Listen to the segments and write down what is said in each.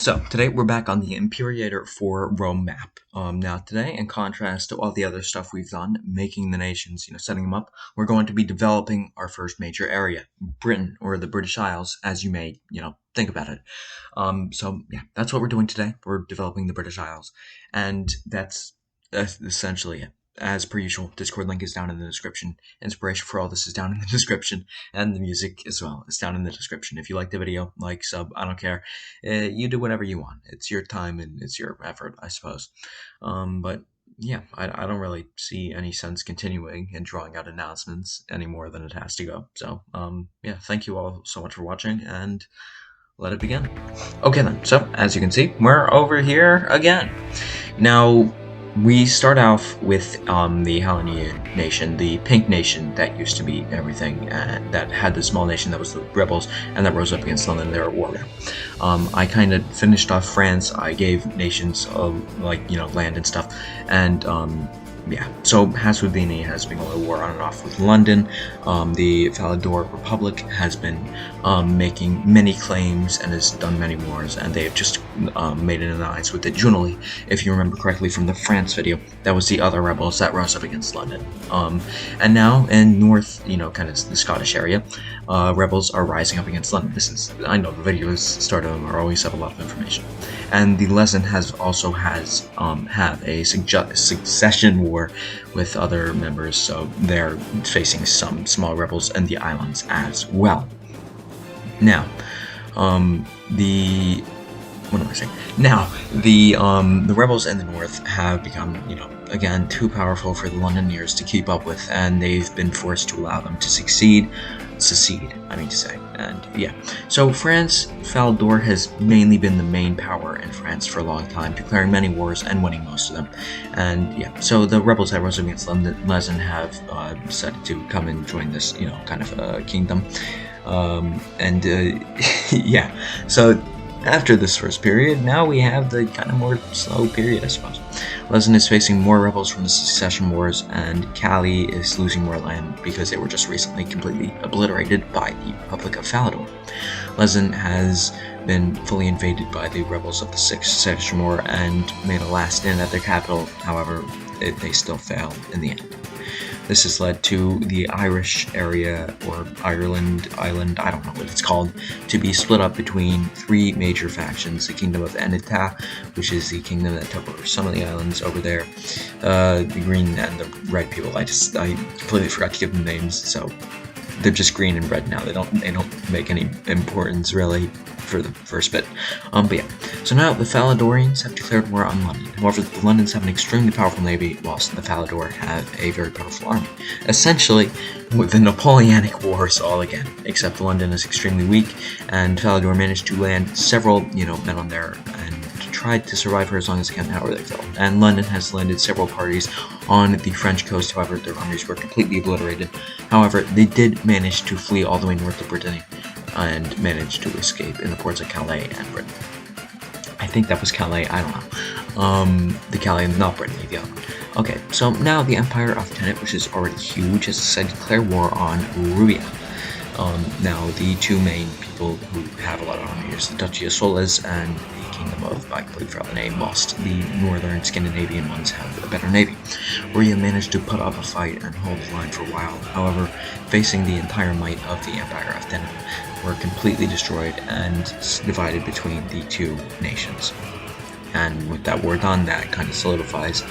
So today we're back on the Imperator for Rome map. Now today, in contrast to all the other stuff we've done, making the nations, setting them up, we're going to be developing our first major area, Britain, or the British Isles, as you may, think about it. So yeah, that's what we're doing today. We're developing the British Isles, and that's essentially it. As per usual, Discord link is down in the description. Inspiration for all this is down in the description, and the music as well is down in the description. If you like the video, like, sub, I don't care. You do whatever you want. It's your time and it's your effort, I suppose. But yeah, I don't really see any sense continuing and drawing out announcements any more than it has to go. So yeah, thank you all so much for watching, and let it begin. Okay then, so as you can see, we're over here again. Now, we start off with the Hellenian nation, the pink nation that used to be everything, that had the small nation that was the rebels, and that rose up against London. They were at war now. I kind of finished off France. I gave nations land and stuff, and yeah, so Hasudini has been going to war on and off with London. The Falador Republic has been making many claims and has done many wars, and they have just made an alliance with the Junuli. If you remember correctly from the France video, that was the other rebels that rose up against London. And now in north, kind of the Scottish area, rebels are rising up against London. I know the videos start of them are always have a lot of information. And the Lezen have a succession war with other members, so they're facing some small rebels in the islands as well. Now, the rebels in the north have become, again, too powerful for the Londoners to keep up with, and they've been forced to allow them to secede, I mean to say. And yeah, so France, Falador has mainly been the main power in France for a long time, declaring many wars and winning most of them. And yeah, so the rebels that rose against Lezen have decided to come and join this, kind of kingdom. Yeah, so after this first period, now we have the kind of more slow period, I suppose. Lezen is facing more rebels from the succession wars, and Calais is losing more land because they were just recently completely obliterated by the Republic of Falador. Lezen has been fully invaded by the rebels of the Sixth Succession War and made a last stand at their capital. However, they still failed in the end. This has led to the Irish area, or Ireland, island, I don't know what it's called, to be split up between three major factions: the Kingdom of Enita, which is the kingdom that took over some of the islands over there, the green and the red people. I completely forgot to give them names, so they're just green and red now. They don't make any importance really for the first bit. But yeah, so now the Faladorians have declared war on London. However, the Londons have an extremely powerful navy, whilst the Falador have a very powerful army. Essentially, with the Napoleonic Wars all again, except London is extremely weak, and Falador managed to land several, men on there and tried to survive for as long as they can. However, they failed. And London has landed several parties on the French coast. However, their armies were completely obliterated. However, they did manage to flee all the way north of Brittany and managed to escape in the ports of Calais and Britain. I think that was Calais, I don't know. The Calais, not Brittany, the other one. Okay, so now the Empire of Tenet, which is already huge, has decided to declare war on Rubia. Now, the two main people who have a lot of armies, the Duchy of Solis and the Kingdom of, I completely forgot the name, whilst the northern Scandinavian ones have a better navy. Rhea managed to put up a fight and hold the line for a while. However, facing the entire might of the Empire of Tenet, were completely destroyed and divided between the two nations. And with that war done, that kind of solidifies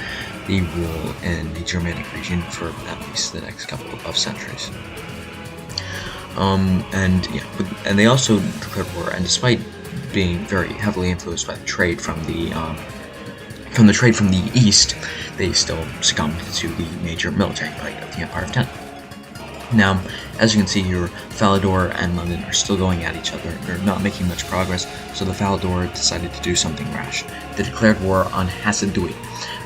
the rule in the Germanic region for at least the next couple of centuries. And they also declared war, and despite being very heavily influenced by the trade from the east, they still succumbed to the major military might of the Empire of Tenet. Now, as you can see here, Falador and London are still going at each other. They're not making much progress, so the Falador decided to do something rash. They declared war on Hasidui,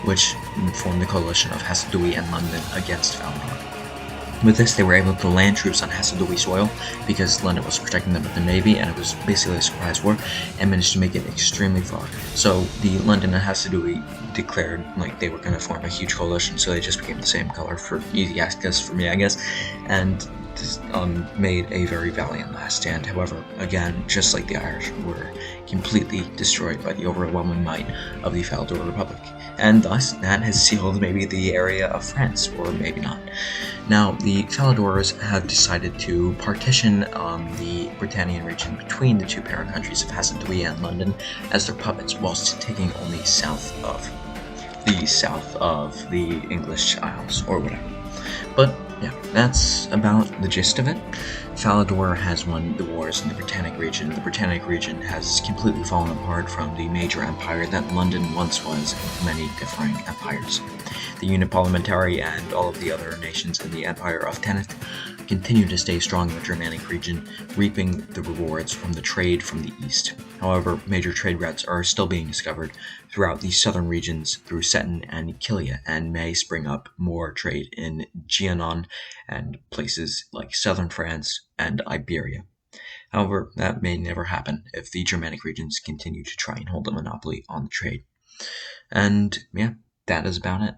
which formed the coalition of Hasidui and London against Falador. With this, they were able to land troops on Hasidui soil because London was protecting them with the navy, and it was basically a surprise war, and managed to make it extremely far. So the London and Hasidui declared they were going to form a huge coalition, so they just became the same color for easy access for me, I guess. And made a very valiant last stand. However, again, just like the Irish, were completely destroyed by the overwhelming might of the Falador Republic, and thus that has sealed maybe the area of France, or maybe not. Now, the Faladors have decided to partition the Britannian region between the two parent countries of Hassan-Dui and London as their puppets, whilst taking only south of the English Isles, or whatever. But yeah, that's about the gist of it. Falador has won the wars in the Britannic region. The Britannic region has completely fallen apart from the major empire that London once was, with many differing empires. The Uniparliamentary and all of the other nations in the Empire of Tenneth continue to stay strong in the Germanic region, reaping the rewards from the trade from the east. However, major trade routes are still being discovered throughout the southern regions through Seton and Kilia, and may spring up more trade in Gianon and places like southern France and Iberia. However, that may never happen if the Germanic regions continue to try and hold a monopoly on the trade. And yeah, that is about it.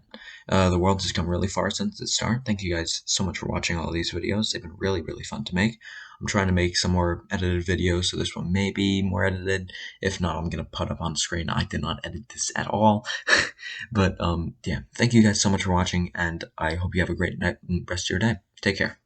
The world has come really far since its start. Thank you guys so much for watching all of these videos. They've been really, really fun to make. I'm trying to make some more edited videos, so this one may be more edited. If not, I'm going to put up on screen. I did not edit this at all. But yeah, thank you guys so much for watching, and I hope you have a great night and rest of your day. Take care.